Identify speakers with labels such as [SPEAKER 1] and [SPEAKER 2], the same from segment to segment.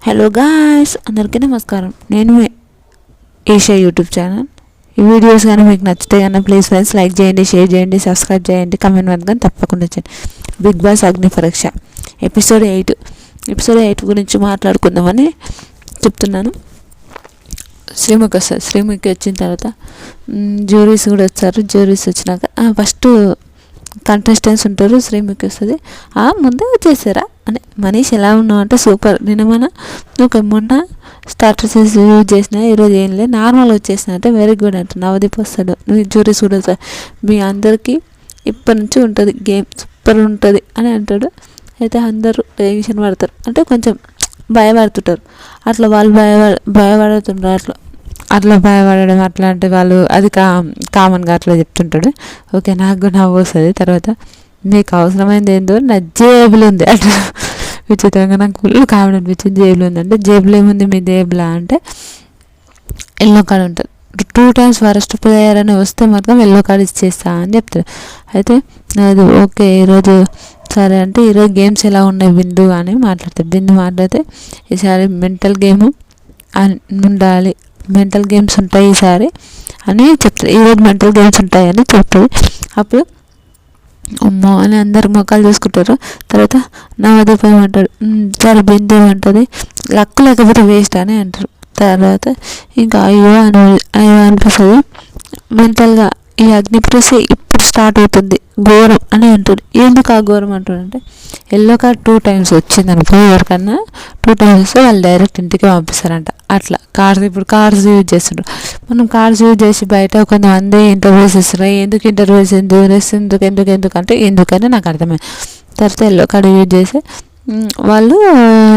[SPEAKER 1] Hello guys, అందరికీ నమస్కారం. నేను ఏషియా యూట్యూబ్ ఛానల్. ఈ వీడియోస్ కానీ మీకు నచ్చితే కానీ ప్లీజ్ ఫ్రెండ్స్ లైక్ చేయండి, షేర్ చేయండి, సబ్స్క్రైబ్ చేయండి, కమెంట్ మాత్రం తప్పకుండా చేయండి. బిగ్ బాస్ అగ్ని పరీక్ష ఎపిసోడ్ 8 గురించి మాట్లాడుకుందామని చెప్తున్నాను. శ్రీముఖి వస్తారు. శ్రీముఖి వచ్చిన తర్వాత జ్యూరీస్ కూడా వచ్చారు. జ్యూరీస్ వచ్చినాక ఫస్ట్ కంటెస్టెంట్స్ ఉంటారు. శ్రీముఖి వస్తుంది. ముందే వచ్చేసారా అని. మనీష్ ఎలా ఉన్నావు అంటే సూపర్. మొన్న స్టార్టర్స్ యూజ్ చేసిన, ఈరోజు ఏం లేదు నార్మల్ వచ్చేసిన అంటే వెరీ గుడ్ అంటే. నవదీప్ వస్తాడు. జ్యూరీస్ కూడా వస్తాడు. మీ అందరికీ ఇప్పటి నుంచి ఉంటుంది గేమ్, సూపర్ ఉంటుంది అని అంటాడు. అయితే అందరూ టెన్షన్ పడతారు, అంటే కొంచెం భయపడుతుంటారు. అట్లా వాళ్ళు భయపడుతుంటారు. అట్లా భయపడడం అట్లా అంటే వాళ్ళు అది కామన్గా అట్లా చెప్తుంటాడు. ఓకే, నాకు నవ్వు వస్తుంది. తర్వాత మీకు అవసరమైంది ఏందో నా జేబులు ఉంది అట్లా విచిత్రంగా నాకు ఫుల్ కామెడీ అనిపించింది. జేబులు ఉంది అంటే జేబులు ఏముంది మీ జేబులా అంటే ఎల్లో కార్డ్ ఉంటుంది. 2 times వరస్ట్ ప్లేయర్ అని వస్తే మాత్రం ఎల్లో కార్డ్ ఇచ్చేస్తా అని చెప్తాడు. అయితే అది ఓకే ఈరోజు సరే అంటే ఈరోజు గేమ్స్ ఎలా ఉన్నాయి బిందు అని మాట్లాడతాడు. బిందు మాట్లాడితే ఈసారి మెంటల్ గేమ్ ఉండాలి, మెంటల్ గేమ్స్ ఉంటాయి ఈసారి అని చెప్తారు. ఈరోజు మెంటల్ గేమ్స్ ఉంటాయని చెప్తుంది. అప్పుడు అమ్మో అని అందరు మొక్కలు చూసుకుంటారు. తర్వాత నవదీప్ ఏమంటాడు, సరే బిందు ఏమంటుంది లక్కు లేకపోతే వేస్ట్ అని అంటారు. తర్వాత ఇంకా అయ్యో అనిపిస్తుంది. మెంటల్గా ఈ అగ్ని పరీక్ష ఇప్పుడు స్టార్ట్ అవుతుంది, ఘోరం అని అంటాడు. ఎందుకు ఆ ఘోరం అంటాడంటే ఎల్లో కార్డ్ 2 times వచ్చింది అనుకో, ఎవరికన్నా 2 times వస్తే వాళ్ళు డైరెక్ట్ ఇంటికి పంపిస్తారంట. అట్లా ఇప్పుడు కార్డ్స్ యూజ్ చేస్తుండ్రు. మనం కార్డ్స్ యూజ్ చేసి బయట కొంతమంది ఇంటర్వ్యూస్ ఇస్తున్నారు. ఎందుకు ఇంటర్వ్యూస్ ఎందుకంటే ఎందుకని నాకు అర్థమైంది. తర్వాత ఎల్లో కార్డ్ యూజ్ చేసి వాళ్ళు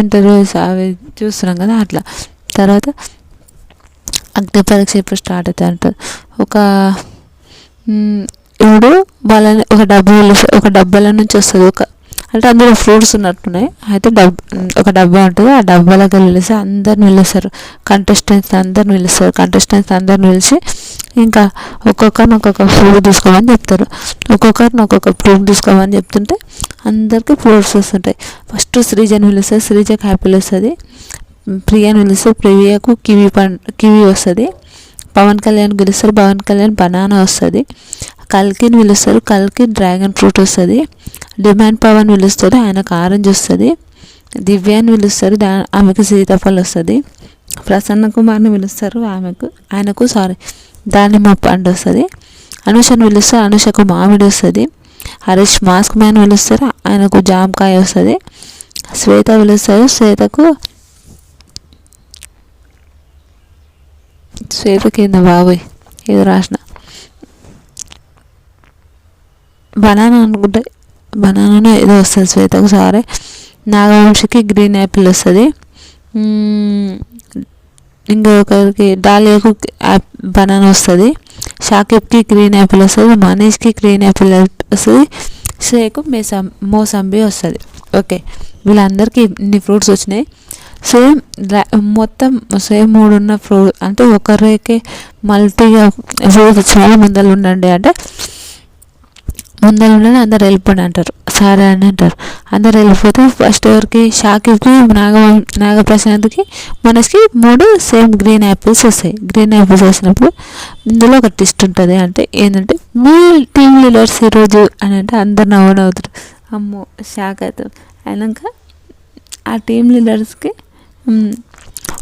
[SPEAKER 1] ఇంటర్వ్యూస్ అవి చూస్తున్నాం కదా అట్లా. తర్వాత అగ్ని పరీక్ష ఇప్పుడు స్టార్ట్ అవుతుంది అంటారు. ఇప్పుడు వాళ్ళని ఒక డబ్బాల నుంచి వస్తుంది. అంటే అందులో ఫ్రూట్స్ ఉన్నట్టున్నాయి. అయితే ఒక డబ్బా ఉంటుంది. ఆ డబ్బాలోకి వెళ్ళేసి అందరిని పిలుస్తారు. కంటెస్టెంట్స్ అందరిని పిలిచి ఇంకా ఒక్కొక్కరిని ఒక్కొక్క ఫ్రూట్ తీసుకోమని చెప్తారు. ఒక్కొక్క ఫ్రూట్ తీసుకోమని చెప్తుంటే అందరికీ ఫ్రూట్స్ వస్తుంటాయి. ఫస్ట్ శ్రీజని పిలుస్తారు. శ్రీజకి యాపిల్ వస్తుంది. ప్రియాని పిలుస్తారు. ప్రియాకు కివి వస్తుంది. పవన్ కళ్యాణ్ పిలుస్తారు. పవన్ కళ్యాణ్ బనానా వస్తుంది. కల్కిని పిలుస్తారు. కల్కి డ్రాగన్ ఫ్రూట్ వస్తుంది. డిమాండ్ పవన్ పిలుస్తారు. ఆయనకు ఆరెంజ్ వస్తుంది. దివ్యాన్ని పిలుస్తారు. ఆమెకు సీతాఫలం వస్తుంది. ప్రసన్న కుమార్ని పిలుస్తారు. ఆయనకు దానిమ్మ పండు వస్తుంది. అనుషని పిలుస్తారు. అనుషకు మామిడి వస్తుంది. హరీష్ మాస్క్ మ్యాన్ పిలుస్తారు. ఆయనకు జామకాయ వస్తుంది. శ్వేత పిలుస్తారు. శ్వేత కింద బాబోయ్ ఏదో రాసిన బనానా అనుకుంటే బనానా ఏదో వస్తుంది శ్వేతకు. సరే నాగవంశికి గ్రీన్ యాపిల్ వస్తుంది. ఇంకొకరికి డాలియాకు బనానా వస్తుంది. షాకిబ్కి గ్రీన్ యాపిల్ వస్తుంది. మనీష్కి గ్రీన్ యాపిల్ వస్తుంది. శ్రేయకు మోసంబి వస్తుంది. ఓకే, వీళ్ళందరికీ ఇన్ని ఫ్రూట్స్ వచ్చినాయి. మొత్తం 3 ఉన్న ఫ్రూట్ అంటే ఒకరికి మల్టీగా ఫ్రూట్స్ వచ్చిన ముందర ఉండండి అంటే అందరు వెళ్ళిపోండి అంటారు. సరే అని అంటారు. అందరు వెళ్ళిపోతే ఫస్ట్ ఎవరికి షాకిబ్కి నాగప్రశాంత్కి మనస్కి 3 సేమ్ గ్రీన్ యాపిల్స్ వస్తాయి. గ్రీన్ యాపిల్స్ వచ్చినప్పుడు ఇందులో ఒక ట్విస్ట్ ఉంటుంది. అంటే ఏంటంటే మీ టీమ్ లీడర్స్ ఈరోజు అని అంటే అందరు నవ్వుతారు. అమ్మో షాక్ అవుతారు. అయినాక ఆ టీమ్ లీడర్స్కి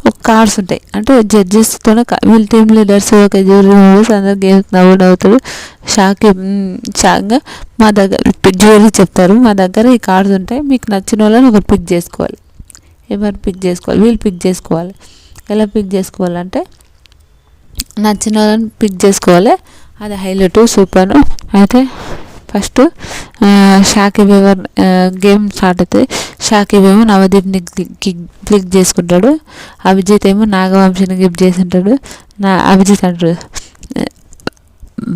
[SPEAKER 1] ఒక కార్డ్స్ ఉంటాయి. అంటే జడ్జెస్తో వీళ్ళ టీమ్ లీడర్స్ ఒక జ్యూరీ మెంబర్స్ అందరు గేమ్స్ నవ్వుతారు. షాక్గా మా దగ్గర జ్యూరీ చెప్తారు, మా దగ్గర ఈ కార్డ్స్ ఉంటాయి, మీకు నచ్చిన వాళ్ళని ఒకరు పిక్ చేసుకోవాలి. ఎవరు పిక్ చేసుకోవాలి? వీళ్ళు పిక్ చేసుకోవాలి. ఎలా పిక్ చేసుకోవాలంటే నచ్చిన వాళ్ళని పిక్ చేసుకోవాలి. అది హైలైట్ సూపర్. అయితే ఫస్ట్ షాకిబ్ గేమ్ స్టార్ట్ అవుతుంది. షాకిబ్ ఏమో నవదీప్ని క్లిక్ చేసుకుంటాడు. అభిజిత్ ఏమో నాగవంశిని గిఫ్ట్ చేసి ఉంటాడు. అభిజిత్ అంటాడు,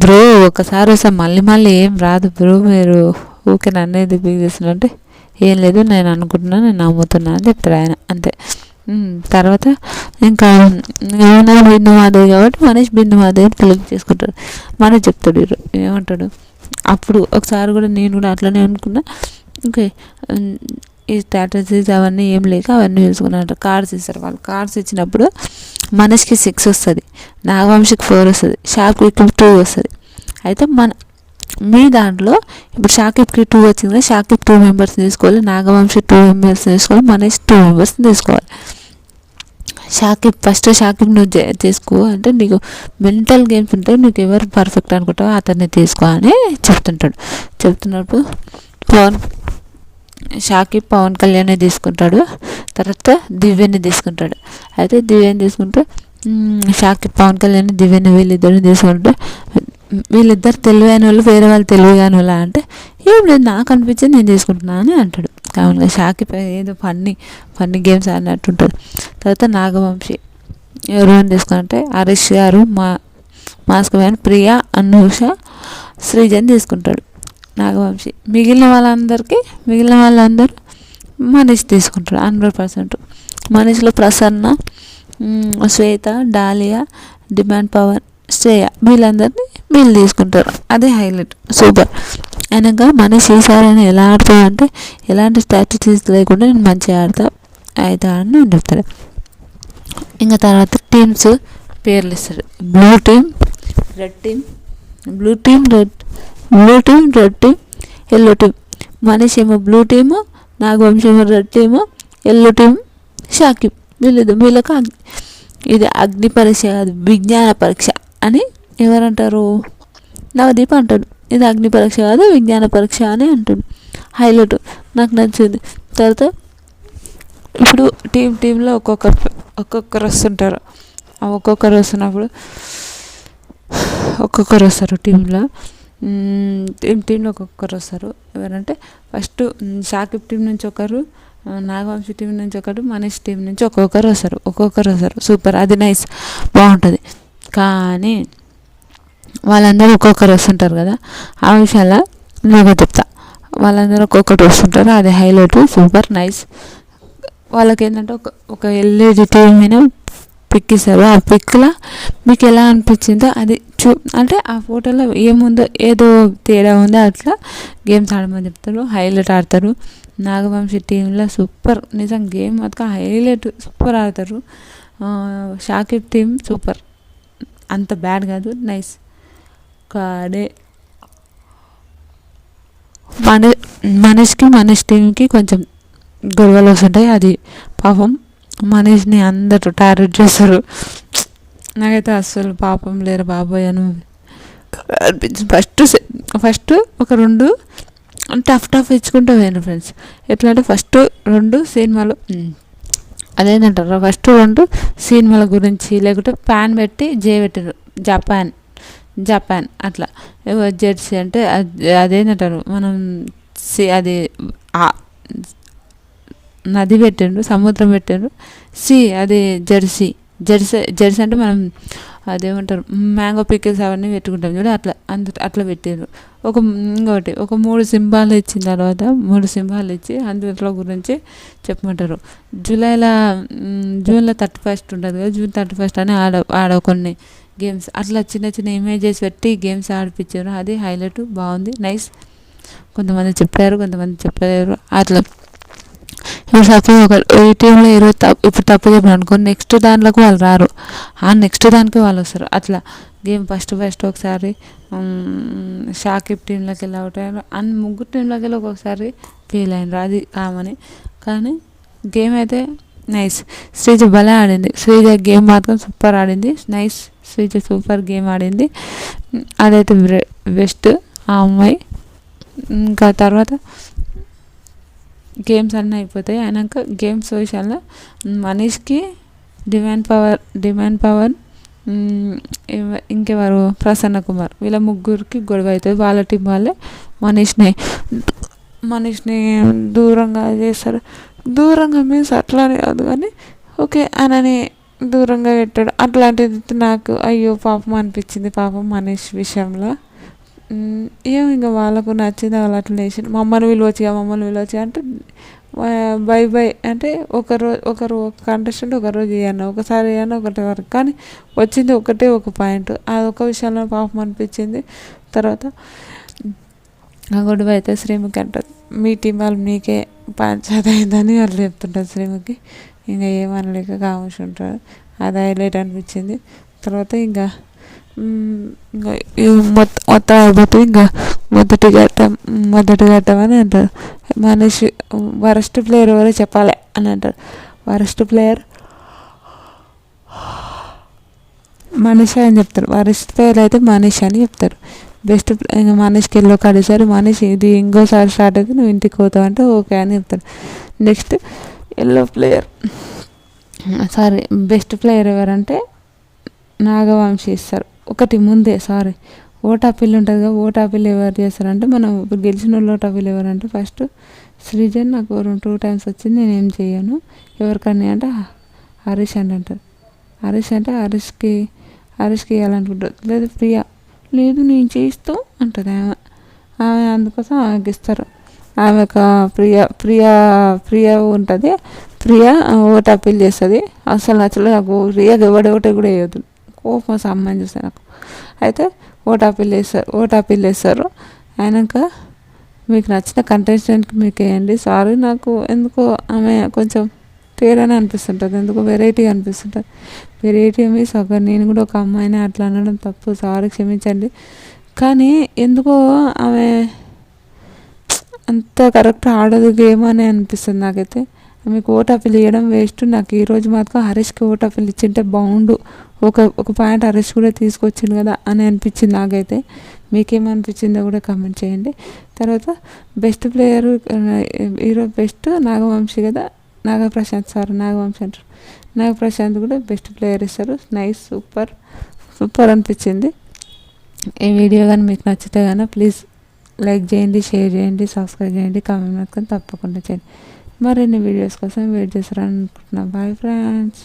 [SPEAKER 1] బ్రో ఒకసారి వస్తాం మళ్ళీ ఏం రాదు బ్రో, మీరు ఊకే నన్ను ఎందుకు పిక్ చేస్తున్నట్టే ఏం లేదు నేను అనుకుంటున్నా, నేను నమ్ముతున్నా అని చెప్తాడు ఆయన. అంతే. తర్వాత ఇంకా బిందు మాధవి కాబట్టి మనీష్ బిందు మాధవిని క్లిక్ చేసుకుంటాడు. మనీష్ చెప్తాడు ఏమంటాడు, అప్పుడు ఒకసారి కూడా నేను కూడా అట్లనే అనుకున్నా. ఓకే ఈ స్ట్రాటజీస్ అవన్నీ ఏం లేక అవన్నీ చూసుకున్నట్టు కార్డ్స్ ఇస్తారు. వాళ్ళు కార్డ్స్ ఇచ్చినప్పుడు మనీష్కి 6 వస్తుంది, నాగవంశికి 4 వస్తుంది, షాకిబ్కి 2 వస్తుంది. అయితే మీ దాంట్లో ఇప్పుడు షాకిబ్కి 2 వచ్చింది కదా, షాకిబ్ 2 మెంబర్స్ని తీసుకోవాలి, నాగవంశి 2 మెంబర్స్ని తీసుకోవాలి, మనీష్ 2 మెంబర్స్ని తీసుకోవాలి. షాకిబ్ నువ్వు తీసుకో అంటే నీకు మెంటల్ గేమ్స్ ఉంటాయి, నీకు ఎవరు పర్ఫెక్ట్ అనుకుంటావో అతన్ని తీసుకో అని చెప్తున్నప్పుడు షాకిబ్ పవన్ కళ్యాణ్ని తీసుకుంటాడు, తర్వాత దివ్యని తీసుకుంటాడు. అయితే దివ్యని తీసుకుంటే షాకిబ్ పవన్ కళ్యాణ్ దివ్యని వీళ్ళిద్దరిని తీసుకుంటే వీళ్ళిద్దరు తెలివైన వాళ్ళు, వేరే వాళ్ళు తెలివిగాని వాళ్ళ అంటే ఏం లేదు నాకు అనిపించింది నేను తీసుకుంటున్నా అని అంటాడు. కావున షాకిబ్ ఏదో ఫన్నీ గేమ్స్ అన్నట్టు ఉంటుంది. తర్వాత నాగవంశి ఎవరైనా తీసుకుంటే హరీష్ గారు, మాస్క్ మ్యాన్, ప్రియా, అనూష, శ్రీజని తీసుకుంటాడు నాగవంశి. మిగిలిన వాళ్ళందరూ మనీష్ తీసుకుంటాడు 100%. మనీష్లో ప్రసన్న, శ్వేత, డాలియా, డిమాండ్ పవన్, శ్రేయ వీళ్ళు తీసుకుంటారు. అదే హైలైట్, సూపర్. అయినాక మనీష్ ఈసారి అయినా ఎలా ఆడతావు అంటే ఎలాంటి స్ట్రాటజీస్ లేకుండా నేను మంచిగా అవుతా అని నేను చెప్తాడు. ఇంకా తర్వాత టీమ్స్ పేర్లు ఇస్తాడు. Blue team, red team, yellow team. Manish ఏమో బ్లూ టీము, నాగవంశి ఏమో red team, yellow team Shakib. వీళ్ళకు ఇది అగ్ని పరీక్ష కాదు, విజ్ఞాన పరీక్ష అని ఎవరంటారు? నవదీప్ అంటాడు. ఇది అగ్ని పరీక్ష కాదు, విజ్ఞాన పరీక్ష అని అంటాడు. హైలైట్, నాకు నచ్చింది. తర్వాత ఇప్పుడు టీంలో ఒక్కొక్కరు వస్తుంటారు. ఒక్కొక్కరు వస్తున్నప్పుడు ఒక్కొక్కరు వస్తారు టీంలో ఒక్కొక్కరు వస్తారు. ఎవరంటే ఫస్ట్ షాకిబ్ టీం నుంచి ఒకరు, నాగవంశి టీం నుంచి ఒకరు, మనీష్ టీం నుంచి ఒక్కొక్కరు వస్తారు. సూపర్, అది నైస్, బాగుంటుంది. కానీ వాళ్ళందరూ ఒక్కొక్కరు వస్తుంటారు కదా, ఆ విషయాల్లో నేను చెప్తా. వాళ్ళందరూ ఒక్కొక్కటి వస్తుంటారు, అది హైలైట్, సూపర్ నైస్. వాళ్ళకి ఏంటంటే ఒక ఎల్ఈడి టీవీ మీద పిక్ ఇస్తారు. ఆ పిక్లో మీకు ఎలా అనిపించిందో అది అంటే ఆ ఫోటోలో ఏముందో ఏదో తేడా ఉందో అట్లా గేమ్స్ ఆడమని చెప్తారు. హైలైట్ ఆడతారు. నాగవంశి టీంలో సూపర్, నిజం గేమ్ మాత్రం హైలైట్, సూపర్ ఆడతారు. షాకిబ్ టీం సూపర్, అంత బ్యాడ్ కాదు, నైస్. కాడే మనీష్ టీంకి కొంచెం గొడవలు వస్తుంటాయి. అది పాపం మనీష్ని అందరూ టార్గెట్ చేస్తారు. నాకైతే అస్సలు పాపం లేరు బాబోయ్ అని అనిపించింది. ఫస్ట్ ఒక 2 టఫ్ ఇచ్చుకుంటూ పోయాను ఫ్రెండ్స్. ఎట్లా అంటే ఫస్ట్ 2 సినిమాలు అదేంటంటారు, ఫస్ట్ 2 సినిమాల గురించి లేకుంటే ప్యాన్ పెట్టి పెట్టారు. జపాన్ అట్లా జెర్సీ అంటే అదేంటంటారు మనం అది నది పెట్టిండ్రు, సముద్రం పెట్టిండ్రు. అది జెర్సీ అంటే మనం అదేమంటారు మ్యాంగో పికిల్స్ అవన్నీ పెట్టుకుంటాం చూడ, అట్లా పెట్టారు. ఇంకోటి 3 సింబాలు ఇచ్చిన తర్వాత 3 సింబాలు ఇచ్చి అందులో గురించి చెప్పమంటారు. జూన్లో 31 ఉంటుంది కదా, జూన్ 31 అని ఆడ కొన్ని గేమ్స్ అట్లా చిన్న ఇమేజెస్ పెట్టి గేమ్స్ ఆడిపించారు. అది హైలైట్, బాగుంది, నైస్. కొంతమంది చెప్పారు, కొంతమంది చెప్పలేరు. అట్లా ఇప్పుడు సపోజ్ ఈ టీంలో ఇప్పుడు తప్పు చెప్పిన అనుకో, నెక్స్ట్ దాంట్లోకి వాళ్ళు రారు, ఆ నెక్స్ట్ దానికి వాళ్ళు వస్తారు. అట్లా గేమ్ ఫస్ట్ ఒకసారి షాకిబ్ టీంలోకి వెళ్ళి అవుట్ అయ్యారు, ముగ్గురు టీంలోకి వెళ్ళి ఒక్కొక్కసారి ఫెయిల్ అయినారు, అది కామని. కానీ గేమ్ అయితే నైస్. శ్రీజ భలే ఆడింది. శ్రీజ గేమ్ మాత్రం సూపర్ ఆడింది, నైస్. శ్రీజ సూపర్ గేమ్ ఆడింది, అదైతే బెస్ట్ ఆ అమ్మాయి. ఇంకా తర్వాత గేమ్స్ అన్నీ అయిపోతాయి. అయినాక గేమ్స్ విషయాల్లో మనీష్కి డిమాండ్ పవర్ ఇంకెవరు ప్రసన్న కుమార్, వీళ్ళ ముగ్గురికి గొడవ అవుతుంది. వాళ్ళ టీం వాళ్ళే మనీష్ని దూరంగా చేస్తారు. దూరంగా మీన్స్ అట్లానే కాదు కానీ ఓకే అనని దూరంగా పెట్టాడు. అట్లాంటిది నాకు అయ్యో పాపం అనిపించింది, పాపం మనీష్ విషయంలో. ఏమో ఇంకా వాళ్ళకు నచ్చింది వాళ్ళు అట్లా వేసింది. మమ్మల్ని విలువచ్చి అంటే బై అంటే ఒకరు కంటెస్టెంట్ ఒకరోజు ఇవ్వను, ఒకసారి ఇవ్వను, ఒకటి వరకు. కానీ వచ్చింది ఒక పాయింట్, అదొక విషయంలో పాపం అనిపించింది. తర్వాత ఆ గొడవ అయితే శ్రీముఖి అంటారు, మీ టీం వాళ్ళు మీకే పంచాయతీ అయిందని వాళ్ళు చెప్తుంటారు శ్రీముఖి. ఇంకా ఏమనలేక కావచ్చు ఉంటారు. అది హైలైట్ అనిపించింది. తర్వాత ఇంకా మొత్తం అయిపోతే ఇంకా మొదటి ఘట్టం అని అంటారు. మనిషి వరస్ట్ ప్లేయర్ ఎవరో చెప్పాలి అని అంటారు. వరస్ట్ ప్లేయర్ మనిషి అని చెప్తారు. వరస్ట్ ప్లేయర్ అయితే మనిషి అని చెప్తారు. బెస్ట్ ఇంకా మనిషికి ఎల్లో కార్డు ఇస్తారు. మనిషి ఇది ఇంకోసారి స్టార్ట్ అయితే నువ్వు ఇంటికి పోతావు అంటే ఓకే అని చెప్తాడు. నెక్స్ట్ బెస్ట్ ప్లేయర్ ఎవరంటే నాగవంశీ ఇస్తారు. ఒకటి ముందే ఓటాపిల్ ఉంటుంది కదా, ఓటాపిల్ ఎవరు చేస్తారంటే మనం ఇప్పుడు గెలిచిన వాళ్ళు ఓటాపిల్ ఎవరంటే ఫస్ట్ సృజన్ నాకు 2 times వచ్చింది, నేనేం చేయను, ఎవరికన్నా అంటే హరీష్ అని అంటారు. హరీష్ అంటే హరీష్కి ఇవ్వాలనుకుంటారు. లేదు ప్రియా, లేదు నేను చేస్తూ అంటుంది ఆమె అందుకోసం ఆమెకి ఇస్తారు. ఆమెకు ప్రియా ఉంటుంది. ప్రియా ఓటు అప్పీల్ చేస్తుంది. అసలు నాకు ప్రియాకి ఓటు కూడా వేయద్దు, కోపం అమ్మాయిని చూస్తే నాకు. అయితే ఓటు అప్పీల్ చేస్తారు. అయినాక మీకు నచ్చిన కంటెస్టెంట్కి మీకు వేయండి. సారీ, నాకు ఎందుకో ఆమె కొంచెం తేడానే అనిపిస్తుంటుంది, ఎందుకో వెరైటీ అనిపిస్తుంటుంది. వెరైటీ మీన్స్ నేను కూడా ఒక అమ్మాయిని అట్లా అనడం తప్పు, సారీ క్షమించండి. కానీ ఎందుకో ఆమె అంత కరెక్ట్ ఆడదు గేమ్ అని అనిపిస్తుంది నాకైతే. ఆమెకు ఓటు అప్పీల్ ఇవ్వడం వేస్ట్. నాకు ఈరోజు మాత్రం హరీష్కి ఓటు అప్పీల్ ఇచ్చింటే బాగుండు, ఒక పాయింట్ హరీష్ కూడా తీసుకొచ్చింది కదా అని అనిపించింది నాకైతే. మీకేమనిపించిందో కూడా కామెంట్ చేయండి. తర్వాత బెస్ట్ ప్లేయరు ఈరోజు బెస్ట్ నాగవంశీ కదా, నాగప్రశాంత్ అంటారు. నాగప్రశాంత్ కూడా బెస్ట్ ప్లేయర్ ఇస్తారు. నైస్, సూపర్ అనిపించింది. ఈ వీడియో కానీ మీకు నచ్చితే కానీ ప్లీజ్ లైక్ చేయండి, షేర్ చేయండి, సబ్స్క్రైబ్ చేయండి, కామెంట్ మాత్రం తప్పకుండా చేయండి. మరిన్ని వీడియోస్ కోసం వెయిట్ చేస్తారని అనుకుంటున్నాను. Bye friends.